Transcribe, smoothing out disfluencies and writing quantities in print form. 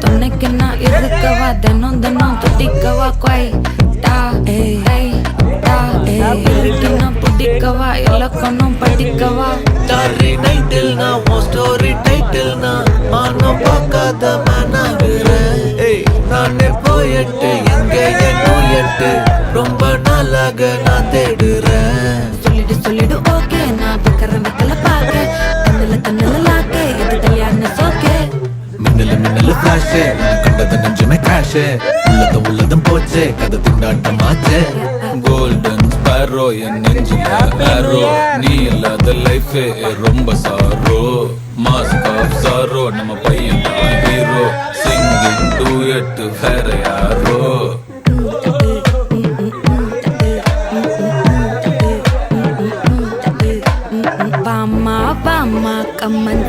துணைக்கு நான் இருக்கவா தினம் தினம் துடிக்கவா குவைட்டா நான் பிடிக்கவா இலக்கணம் படிக்கவா ஸ்டாரி நைட்டில் நான் உன் ஸ்டோரி டைட்டில் நான் மானம் பார்க்காத மனாகிறேன். நானே போயிட்டு எங்கே எட்டு ரொம்ப நாளாக நான் தேடுறேன். சொல்லிடு ஓகே நான் பக்கற வெத்தல பாக்க கண்ணுல லாக்கே இது கல்யாண சோக்கே மின்னலு ஃபிளாஷே கண்டது நெஞ்சுமே கிராஷே உள்ளதும் போச்சே கதை திண்டாட்டமாச்சே. கோல்டன் ஸ்பேரோ என் நெஞ்சில ஆரோ நீ இல்லாத லைஃபே ரொம்ப சாரோ.